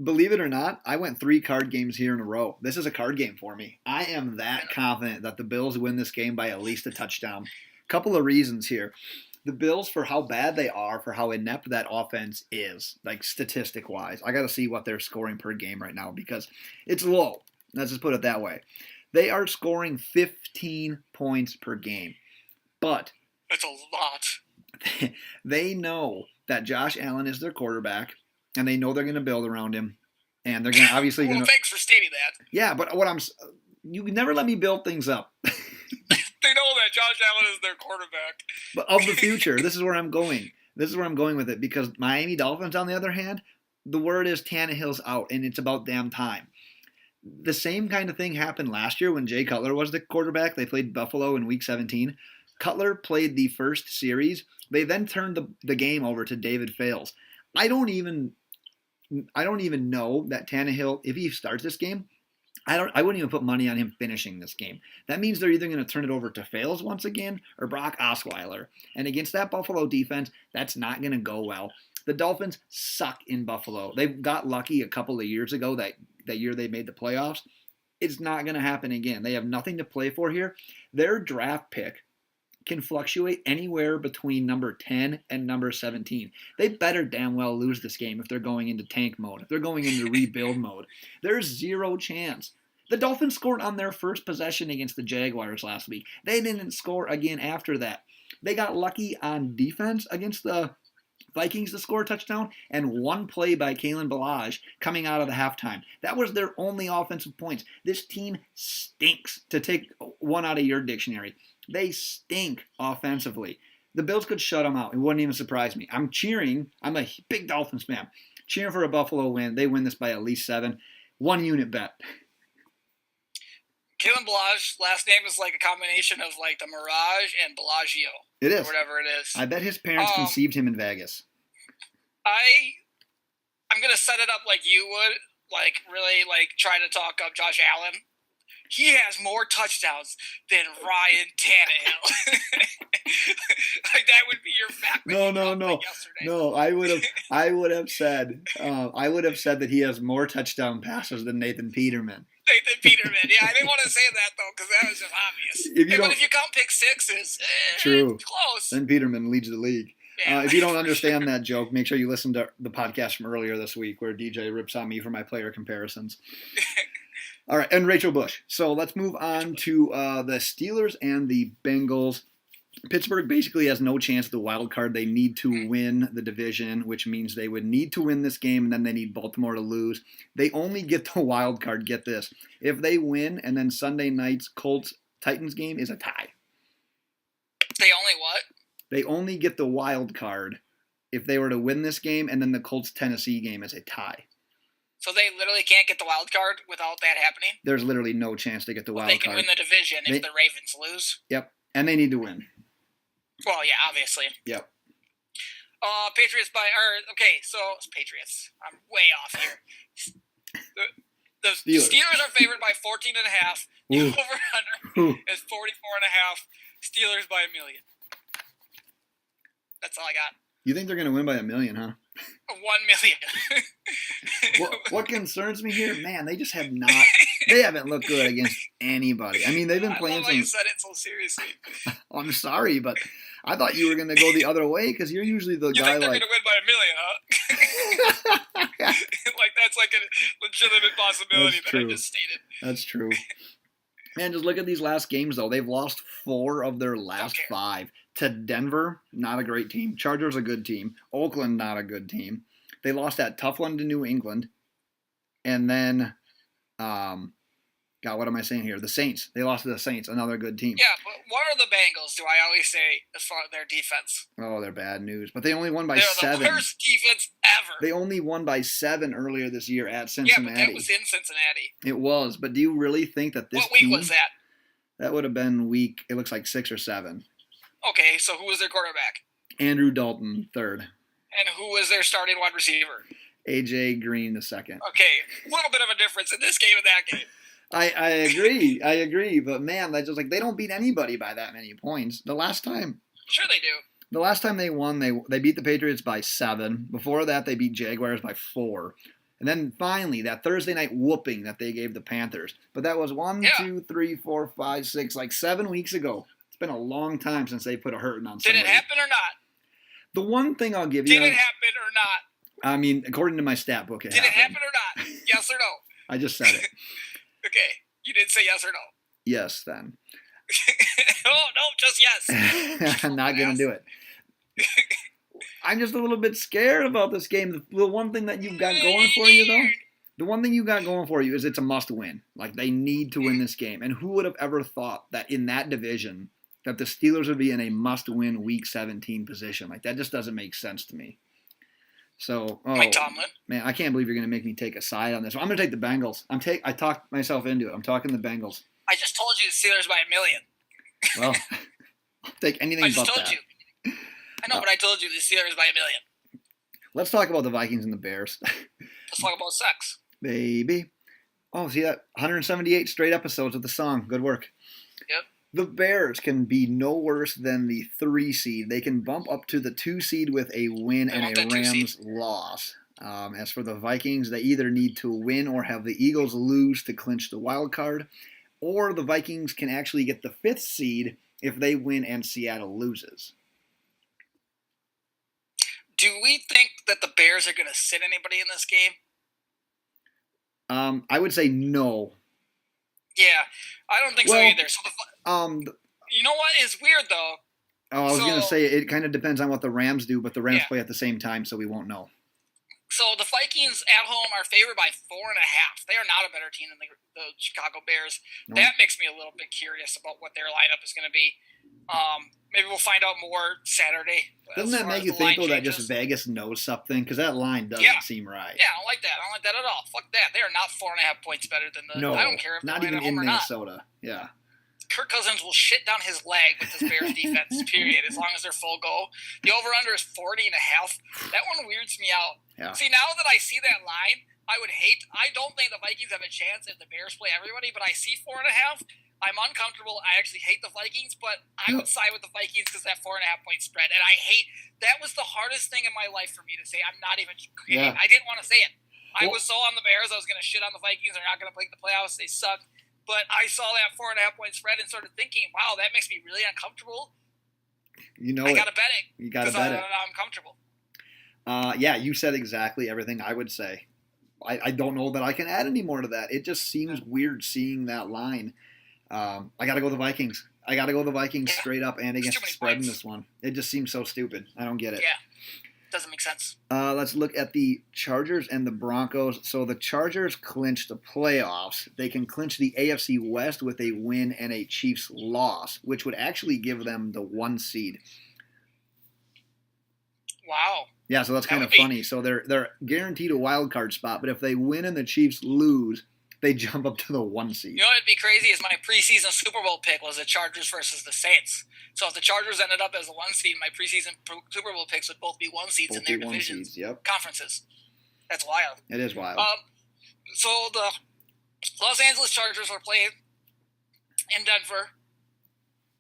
Believe it or not, I went 3 card games here in a row. This is a card game for me. I am that confident that the Bills win this game by at least a touchdown. Couple of reasons here. The Bills, for how bad they are, for how inept that offense is, like statistic-wise, I got to see what they're scoring per game right now because it's low. Let's just put it that way. They are scoring 15 points per game. But that's a lot. They know that Josh Allen is their quarterback, and they know they're going to build around him, and they're going to obviously. Well, thanks for stating that. Yeah, but you never let me build things up. They know that Josh Allen is their quarterback. But of the future, this is where I'm going. This is where I'm going with it because Miami Dolphins, on the other hand, the word is Tannehill's out, and it's about damn time. The same kind of thing happened last year when Jay Cutler was the quarterback. They played Buffalo in Week 17. Cutler played the first series. They then turned the game over to David Fales. I don't even know that Tannehill, if he starts this game, I wouldn't even put money on him finishing this game. That means they're either going to turn it over to Fales once again or Brock Osweiler. And against that Buffalo defense, that's not going to go well. The Dolphins suck in Buffalo. They got lucky a couple of years ago that year they made the playoffs. It's not going to happen again. They have nothing to play for here. Their draft pick can fluctuate anywhere between number 10 and number 17. They better damn well lose this game if they're going into tank mode, if they're going into rebuild mode. There's zero chance. The Dolphins scored on their first possession against the Jaguars last week. They didn't score again after that. They got lucky on defense against the Vikings to score a touchdown and one play by Kalen Ballage coming out of the halftime. That was their only offensive points. This team stinks, to take one out of your dictionary. They stink offensively. The Bills could shut them out. It wouldn't even surprise me. I'm cheering. I'm a big Dolphins fan. Cheering for a Buffalo win. They win this by at least 7. 1 unit bet. Kalen Ballage, last name is like a combination of like the Mirage and Bellagio. It is. Or whatever it is. I bet his parents conceived him in Vegas. I'm going to set it up like you would. Like really like try to talk up Josh Allen. he has more touchdowns than Ryan Tannehill. Like that would be your fact. No. Yesterday. No, I would have said that he has more touchdown passes than Nathan Peterman. Nathan Peterman. Yeah, I didn't want to say that though because that was just obvious. But if you count pick sixes, true, it's close. Then Peterman leads the league. Yeah. If you don't understand that joke, make sure you listen to the podcast from earlier this week where DJ rips on me for my player comparisons. All right, and Rachel Bush. So let's move on to the Steelers and the Bengals. Pittsburgh basically has no chance at the wild card. They need to win the division, which means they would need to win this game, and then they need Baltimore to lose. They only get the wild card, get this, if they win, and then Sunday night's Colts-Titans game is a tie. They only what? They only get the wild card if they were to win this game, and then the Colts-Tennessee game is a tie. So they literally can't get the wild card without that happening? There's literally no chance to get the wild card. They can win the division if the Ravens lose? Yep, and they need to win. Well, yeah, obviously. Yep. Patriots so it's Patriots. I'm way off here. The Steelers are favored by 14.5. The over-under is 44.5. Steelers by 1 million. That's all I got. You think they're going to win by 1 million, huh? 1 million. What concerns me here, man, they just have not. They haven't looked good against anybody. I mean, they've been playing. You said it so seriously. I'm sorry, but I thought you were going to go the other way because you're usually the guy think they're going to win by 1 million, huh? Like that's like a legitimate possibility that I just stated. That's true. Man, just look at these last games, though. They've lost 4 of their last 5. To Denver, not a great team. Chargers, a good team. Oakland, not a good team. They lost that tough one to New England. And then, what am I saying here? The Saints. They lost to the Saints, another good team. Yeah, but what are the Bengals, do I always say, as far as their defense? Oh, they're bad news. But they only won by 7. They're the worst defense ever. They only won by 7 earlier this year at Cincinnati. Yeah, but that was in Cincinnati. It was. But do you really think that this What week was that? That would have been week, it looks like 6 or 7. Okay, so who was their quarterback? Andrew Dalton, 3rd. And who was their starting wide receiver? A.J. Green, 2nd. Okay, a little bit of a difference in this game and that game. I agree. But, man, that's just like they don't beat anybody by that many points. The last time. Sure they do. The last time they won, they beat the Patriots by 7. Before that, they beat Jaguars by 4. And then finally, that Thursday night whooping that they gave the Panthers. But that was 7 weeks ago. It's been a long time since they put a hurting on somebody. Did it happen or not? The one thing I'll give you. Did it happen or not? I mean, according to my stat book, Did it happen or not? Yes or no? I just said it. Okay. You didn't say yes or no. Yes, then. Oh, no, just yes. I'm not going to do it. I'm just a little bit scared about this game. The one thing that you've got going for you, though, the one thing you got going for you is it's a must-win. Like, they need to win this game. And who would have ever thought that in that division that the Steelers would be in a must-win Week 17 position? Like, that just doesn't make sense to me. So, Mike Tomlin. Man, I can't believe you're going to make me take a side on this. I'm going to take the Bengals. I talked myself into it. I'm talking the Bengals. I just told you the Steelers by 1 million. Well, I'll take anything but that. I just told you. I know, but I told you the Steelers by 1 million. Let's talk about the Vikings and the Bears. Let's talk about sex. Baby. Oh, see that? 178 straight episodes of the song. Good work. Yep. The Bears can be no worse than the 3 seed. They can bump up to the 2 seed with a win and a Rams loss. As for the Vikings, they either need to win or have the Eagles lose to clinch the wild card, or the Vikings can actually get the 5th seed if they win and Seattle loses. Do we think that the Bears are going to sit anybody in this game? I would say no. Yeah, I don't think so either. So you know what is weird though? Oh, I was going to say it kind of depends on what the Rams do, but the Rams play at the same time, so we won't know. So the Vikings at home are favored by 4.5. They are not a better team than the Chicago Bears. No. That makes me a little bit curious about what their lineup is going to be. Maybe we'll find out more Saturday. Doesn't that make you think, though, that just Vegas knows something? Because that line doesn't seem right. Yeah, I don't like that. I don't like that at all. Fuck that. They are not 4.5 points better than the. No, I don't care if not even in Minnesota. Yeah. Kirk Cousins will shit down his leg with this Bears defense, period, as long as they're full go. The over-under is 40.5. That one weirds me out. Yeah. See, now that I see that line, I don't think the Vikings have a chance if the Bears play everybody, but I see 4.5. I'm uncomfortable. I actually hate the Vikings, but I would side with the Vikings because that 4.5 point spread. And that was the hardest thing in my life for me to say. I'm not even kidding. Yeah. I didn't want to say it. I was so on the Bears, I was going to shit on the Vikings. They're not going to play the playoffs. They suck. But I saw that 4.5 point spread and started thinking, wow, that makes me really uncomfortable. I got to bet it. You got to bet it. I'm comfortable. Yeah, you said exactly everything I would say. I don't know that I can add any more to that. It just seems weird seeing that line. I got to go the Vikings. I got to go the Vikings straight up and against the spread in this one. It just seems so stupid. I don't get it. Yeah, doesn't make sense. Let's look at the Chargers and the Broncos. So the Chargers clinched the playoffs. They can clinch the AFC West with a win and a Chiefs loss, which would actually give them the 1 seed. Wow. Yeah, so that's kind of funny. So they're guaranteed a wild card spot, but if they win and the Chiefs lose, they jump up to the 1 seed. You know what'd be crazy is my preseason Super Bowl pick was the Chargers versus the Saints. So if the Chargers ended up as a 1 seed, my preseason Super Bowl picks would both be 1 seeds in their divisions, conferences. That's wild. It is wild. So the Los Angeles Chargers are playing in Denver.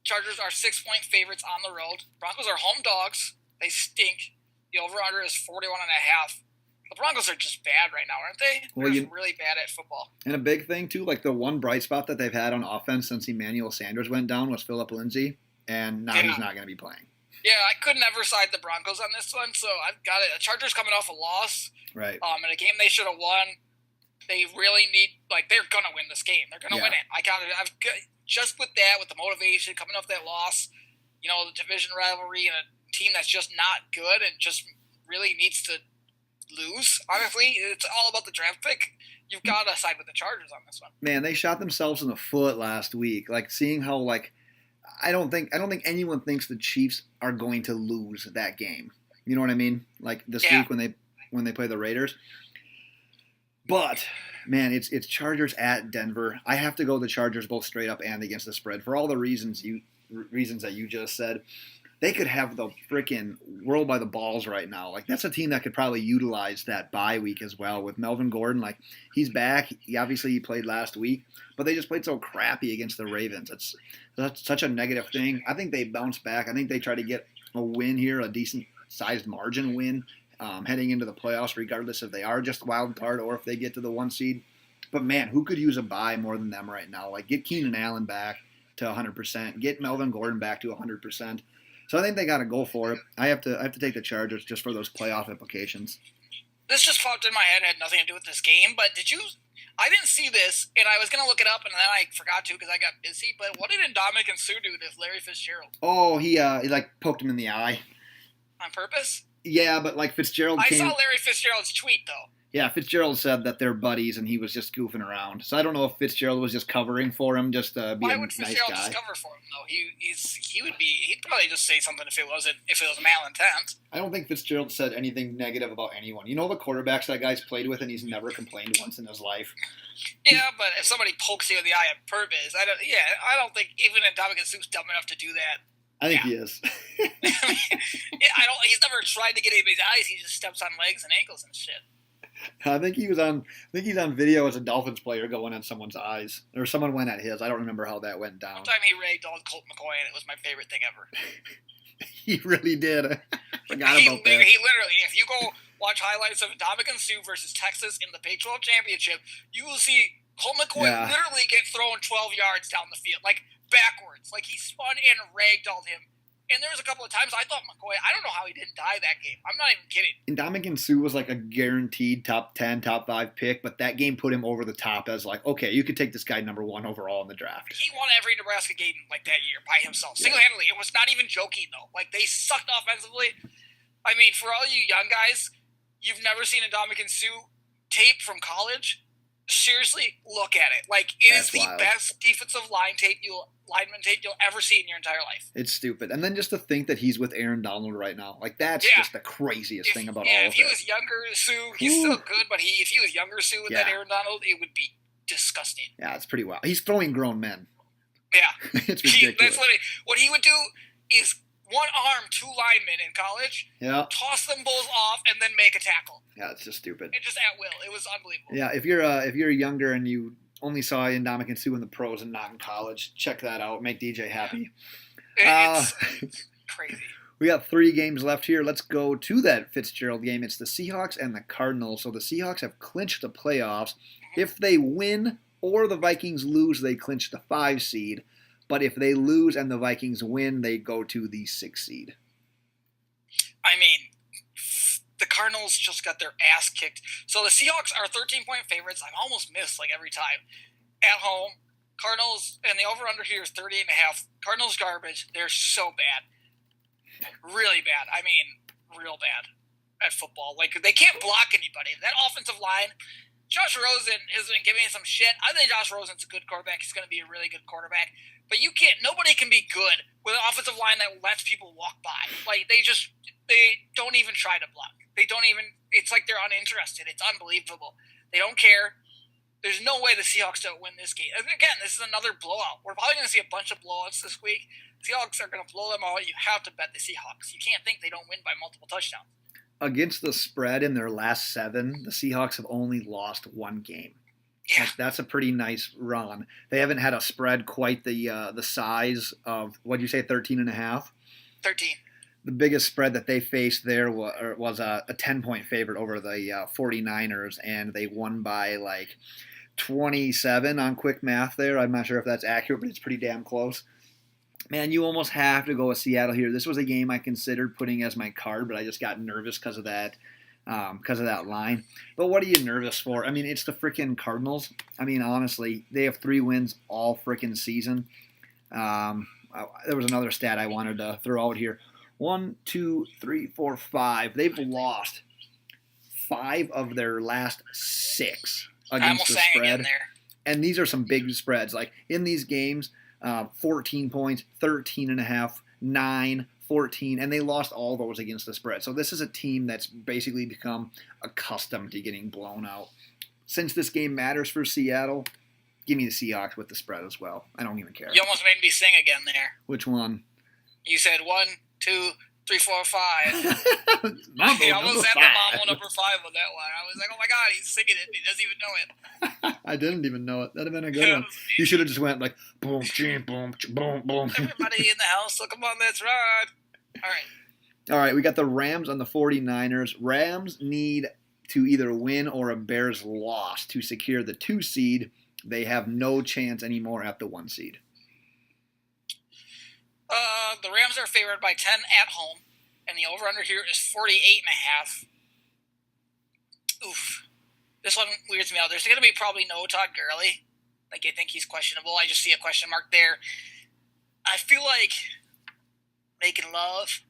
Chargers are 6-point favorites on the road. Broncos are home dogs. They stink. The over-under is 41.5. The Broncos are just bad right now, aren't they? They're really bad at football. And a big thing, too, like the one bright spot that they've had on offense since Emmanuel Sanders went down was Phillip Lindsay, and now he's not going to be playing. Yeah, I could never side the Broncos on this one, so I've got it. The Chargers coming off a loss. Right. In a game they should have won. They really need, they're going to win this game. They're going to win it. Just with that, with the motivation, coming off that loss, the division rivalry and a team that's just not good and just really needs to lose. Honestly, it's all about the draft pick. You've got to side with the Chargers on this one. Man, they shot themselves in the foot last week. Seeing how I don't think anyone thinks the Chiefs are going to lose that game. You know what I mean? This week when they play the Raiders. But man, it's Chargers at Denver. I have to go the Chargers both straight up and against the spread for all the reasons that you just said. They could have the freaking world by the balls right now. That's a team that could probably utilize that bye week as well with Melvin Gordon. He's back. He played last week, but they just played so crappy against the Ravens. That's such a negative thing. I think they bounce back. I think they try to get a win here, a decent sized margin win, heading into the playoffs, regardless if they are just wild card or if they get to the 1 seed. But man, who could use a bye more than them right now? Get Keenan Allen back to 100%, get Melvin Gordon back to 100%. So I think they got to go for it. I have to take the Chargers just for those playoff implications. This just popped in my head. It had nothing to do with this game, but I didn't see this, and I was going to look it up, and then I forgot to because I got busy. But what did Ndamukong Suh do to Larry Fitzgerald? Oh, he poked him in the eye. On purpose? Yeah, but Fitzgerald I saw Larry Fitzgerald's tweet, though. Yeah, Fitzgerald said that they're buddies and he was just goofing around. So I don't know if Fitzgerald was just covering for him, just to be a nice guy. Why would Fitzgerald just cover for him though? He'd probably just say something if it was malintent. I don't think Fitzgerald said anything negative about anyone. You know the quarterbacks that guy's played with and he's never complained once in his life. Yeah, but if somebody pokes you in the eye on purpose, I don't think even Ndamukong Suh's dumb enough to do that. I think he is. He's never tried to get anybody's eyes. He just steps on legs and ankles and shit. I think he's on video as a Dolphins player going at someone's eyes, or someone went at his. I don't remember how that went down. One time he ragdolled Colt McCoy, and it was my favorite thing ever. He really did. I forgot about that. He literally, if you go watch highlights of Ndamukong Suh versus Texas in the Pac-12 championship, you will see Colt McCoy literally get thrown 12 yards down the field, backwards. He spun and ragdolled him. And there was a couple of times I thought McCoy, I don't know how he didn't die that game. I'm not even kidding. And Ndamukong Suh was a guaranteed top 10, top 5 pick, but that game put him over the top as okay, you could take this guy number 1 overall in the draft. He won every Nebraska game that year by himself, single-handedly. It was not even joking, though. They sucked offensively. I mean, for all you young guys, you've never seen a Ndamukong Suh tape from college. Seriously, look at it. Is the best defensive lineman tape you'll ever see in your entire life. It's stupid. And then just to think that he's with Aaron Donald right now. That's just the craziest thing about all of it. If he was younger Suh, he's still good, but if he was younger Suh with that Aaron Donald, it would be disgusting. Yeah, it's pretty wild. He's throwing grown men. Yeah. It's ridiculous. That's what he would do is one arm, two linemen in college, Yeah. toss them both off, and then make a tackle. Yeah, it's just stupid. And just at will. It was unbelievable. Yeah, if you're younger and you only saw Ndamukong Suh in the pros and not in college, check that out. Make DJ happy. It's crazy. We got 3 games left here. Let's go to that Fitzgerald game. It's the Seahawks and the Cardinals. So the Seahawks have clinched the playoffs. If they win or the Vikings lose, they clinch the 5 seed. But if they lose and the Vikings win, they go to the 6 seed. I mean, the Cardinals just got their ass kicked. So the Seahawks are 13-point favorites. I've almost missed like every time. At home, Cardinals, and the over-under here is 30.5. Cardinals garbage. They're so bad. Really bad. I mean, real bad at football. Like, they can't block anybody. That offensive line, Josh Rosen has been giving me some shit. I think Josh Rosen's a good quarterback. He's going to be a really good quarterback. But nobody can be good with an offensive line that lets people walk by. Like, they don't even try to block. It's like they're uninterested. It's unbelievable. They don't care. There's no way the Seahawks don't win this game. And again, this is another blowout. We're probably going to see a bunch of blowouts this week. Seahawks are going to blow them out. You have to bet the Seahawks. You can't think they don't win by multiple touchdowns. Against the spread in their last 7, the Seahawks have only lost 1 game. Yeah. That's a pretty nice run. They haven't had a spread quite the size of, what'd you say, 13.5? 13. The biggest spread that they faced there was a 10-point favorite over the 49ers, and they won by like 27 on quick math there. I'm not sure if that's accurate, but it's pretty damn close. Man, you almost have to go with Seattle here. This was a game I considered putting as my card, but I just got nervous because of that line. But what are you nervous for? I mean, it's the freaking Cardinals. I mean, honestly, they have 3 wins all freaking season. There was another stat I wanted to throw out here. 1, 2, 3, 4, 5. They've lost 5 of their last 6 against the spread. And these are some big spreads. Like in these games, 14 points, 13.5, 9, 14, and they lost all those against the spread. So this is a team that's basically become accustomed to getting blown out. Since this game matters for Seattle, give me the Seahawks with the spread as well. I don't even care. You almost made me sing again there. Which one? You said 1, 2, 3, 4, 5. Mambo, I almost had the Mambo number 5 on that one. I was like, oh my god, he's singing it and he doesn't even know it. I didn't even know it. That'd have been a good one. You should have just went like boom, boom, boom, boom. Everybody in the house, look them on this ride. All right, we got the Rams on the 49ers. Rams need to either win or a Bears loss to secure the 2 seed. They have no chance anymore at the 1 seed. The Rams are favored by 10 at home, and the over-under here is 48.5. Oof. This one weirds me out. There's going to be probably no Todd Gurley. Like, I think he's questionable. I just see a question mark there. I feel like making love.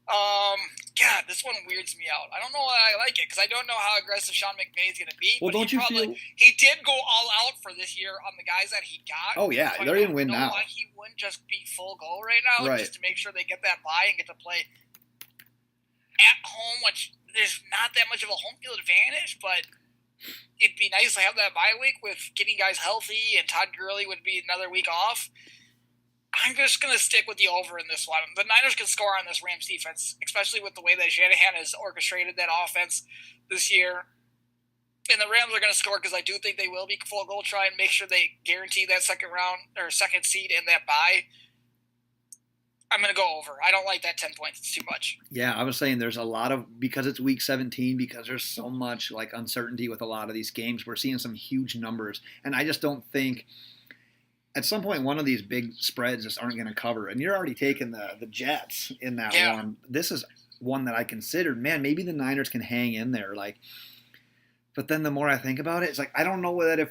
God, this one weirds me out. I don't know why I like it, because I don't know how aggressive Sean McVay is going to be. Well, but don't you feel... He did go all out for this year on the guys that he got. Oh, yeah, so they're going to win now. Why he wouldn't just be full go right now, just to make sure they get that bye and get to play at home, which there's not that much of a home field advantage, but it'd be nice to have that bye week with getting guys healthy, and Todd Gurley would be another week off. I'm just going to stick with the over in this one. The Niners can score on this Rams defense, especially with the way that Shanahan has orchestrated that offense this year. And the Rams are going to score because I do think they will be full goal, try and make sure they guarantee that second seed and that bye. I'm going to go over. I don't like that 10 points. It's too much. Yeah, I was saying there's a lot of, because it's week 17, because there's so much like uncertainty with a lot of these games, we're seeing some huge numbers. And I just don't think at some point one of these big spreads just aren't going to cover. And you're already taking the Jets in that one. This is one that I considered, man, maybe the Niners can hang in there. But then the more I think about it, it's like, I don't know that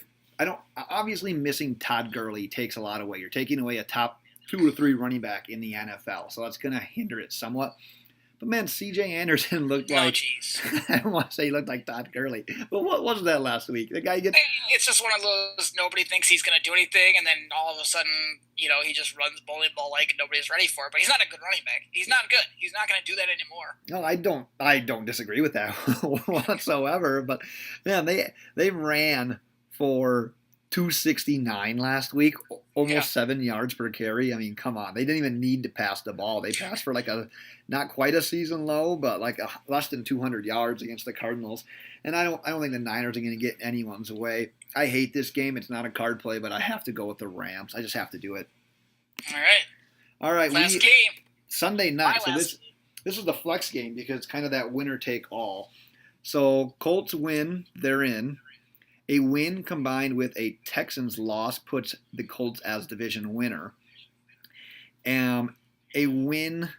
obviously missing Todd Gurley takes a lot away. You're taking away a top 2 or 3 running back in the NFL. So that's going to hinder it somewhat. But, man, C.J. Anderson looked like – I don't want to say he looked like Todd Gurley. But what was that last week? The guy gets – It's just one of those nobody thinks he's going to do anything, and then all of a sudden, he just runs bowling ball like and nobody's ready for it. But he's not a good running back. He's not good. He's not going to do that anymore. No, I don't disagree with that whatsoever. But, man, they ran for 269 last week, almost Yeah. 7 yards per carry. I mean, come on. They didn't even need to pass the ball. They passed for like a not quite a season low, but like less than 200 yards against the Cardinals. And I don't think the Niners are going to get anyone's way. I hate this game. It's not a card play, but I have to go with the Rams. I just have to do it. All right. All right, Last game. Sunday night. My So last. this is the flex game because it's kind of that winner take all. So Colts win, they're in. A win combined with a Texans loss puts the Colts as division winner. A win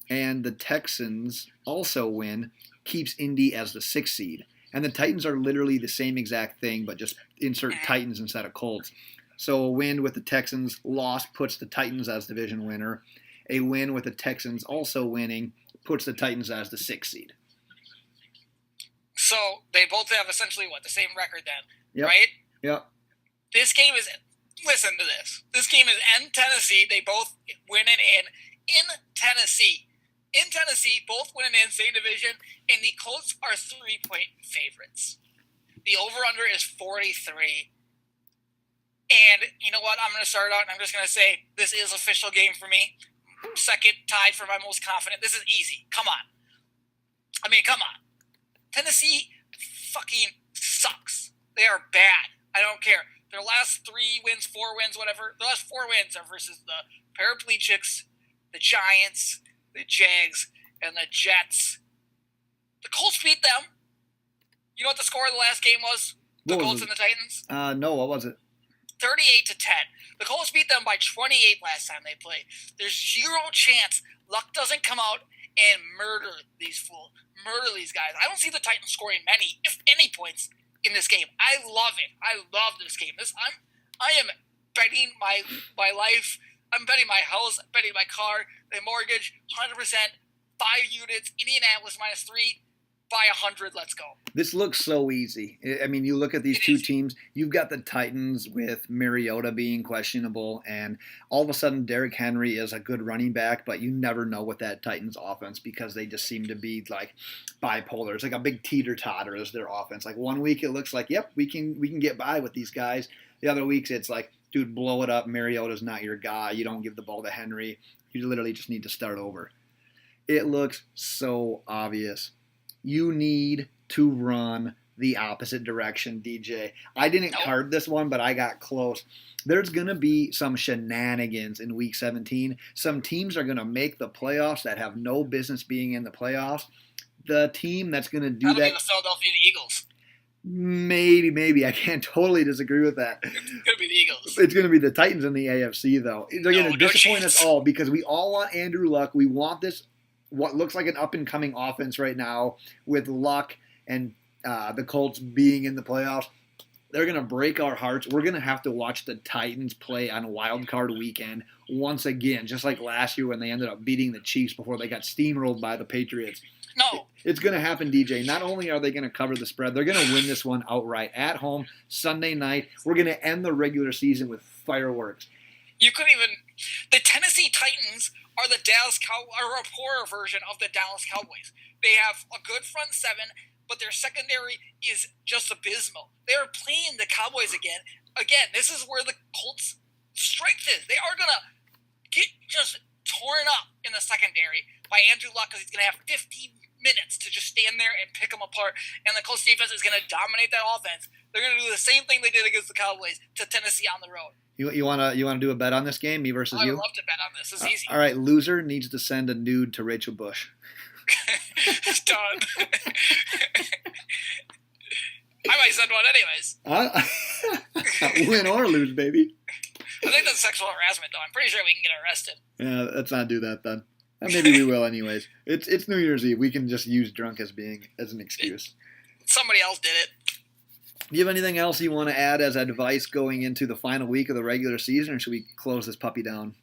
and the Texans also win keeps Indy as the 6th seed. And the Titans are literally the same exact thing, but just insert Titans instead of Colts. So a win with the Texans loss puts the Titans as division winner. A win with the Texans also winning puts the Titans as the 6th seed. So they both have essentially the same record then, Yep. right? Yep. This game is. Listen to this. This game is in Tennessee. They both win it in Tennessee. In Tennessee, both win it in same division, and the Colts are 3-point favorites. The over/under is 43. And you know what? I'm going to start out, and I'm just going to say this is official game for me. Second, tied for my most confident. This is easy. Come on. I mean, come on. Tennessee fucking sucks. They are bad. I don't care. Their last 3 wins, 4 wins, whatever. The last 4 wins are versus the Paraplegics, the Giants, the Jags, and the Jets. The Colts beat them. You know what the score of the last game was? The Colts and the Titans? No, what was it? 38-10. The Colts beat them by 28 last time they played. There's 0 chance Luck doesn't come out and murder these fools. Murder these guys. I don't see the Titans scoring many, if any, points in this game. I love it. I love this game. I am betting my life. I'm betting my house. I'm betting my car, my mortgage, 100%. 5 units. Indianapolis -3. By 100. Let's go. This looks so easy. I mean, you look at these two teams. You've got the Titans with Mariota being questionable, and all of a sudden Derrick Henry is a good running back, but you never know with that Titans offense because they just seem to be like bipolar. It's like a big teeter-totter is their offense. Like one week it looks like, yep, we can get by with these guys. The other weeks it's like, dude, blow it up. Mariota's not your guy. You don't give the ball to Henry. You literally just need to start over. It looks so obvious. You need to run the opposite direction, DJ. I didn't card this one, but I got close. There's going to be some shenanigans in Week 17. Some teams are going to make the playoffs that have no business being in the playoffs. The team that's going to do That'll that... be the Philadelphia Eagles. Maybe. I can't totally disagree with that. It's going to be the Eagles. It's going to be the Titans in the AFC, though. They're going to disappoint us all because we all want Andrew Luck. We want this... what looks like an up-and-coming offense right now with Luck and the Colts being in the playoffs. They're going to break our hearts. We're going to have to watch the Titans play on Wild Card Weekend once again, just like last year when they ended up beating the Chiefs before they got steamrolled by the Patriots. No. It's going to happen, DJ. Not only are they going to cover the spread, they're going to win this one outright at home Sunday night. We're going to end the regular season with fireworks. You couldn't even... The Tennessee Titans are the Dallas are a poorer version of the Dallas Cowboys. They have a good front seven, but their secondary is just abysmal. They are playing the Cowboys again. Again, this is where the Colts' strength is. They are going to get just torn up in the secondary by Andrew Luck because he's going to have 15 minutes to just stand there and pick them apart. And the Colts defense is going to dominate that offense. They're going to do the same thing they did against the Cowboys to Tennessee on the road. You wanna do a bet on this game, me versus you? I would love to bet on this. It's easy. All right, loser needs to send a nude to Rachel Bush. It's done. I might send one anyways. Win or lose, baby. I think that's sexual harassment, though. I'm pretty sure we can get arrested. Yeah, let's not do that then. Maybe we will anyways. It's New Year's Eve. We can just use drunk as an excuse. Somebody else did it. Do you have anything else you want to add as advice going into the final week of the regular season, or should we close this puppy down?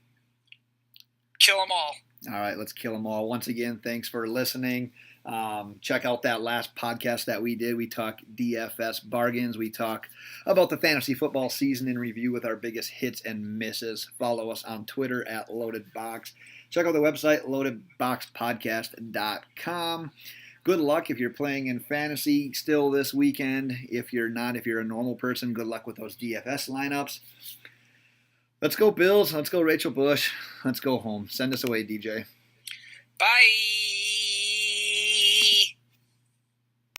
Kill them all. All right, let's kill them all. Once again, thanks for listening. Check out that last podcast that we did. We talk DFS bargains. We talk about the fantasy football season in review with our biggest hits and misses. Follow us on Twitter at LoadedBox. Check out the website, loadedboxpodcast.com. Good luck if you're playing in fantasy still this weekend. If you're not, if you're a normal person, good luck with those DFS lineups. Let's go Bills. Let's go Rachel Bush. Let's go home. Send us away, DJ. Bye.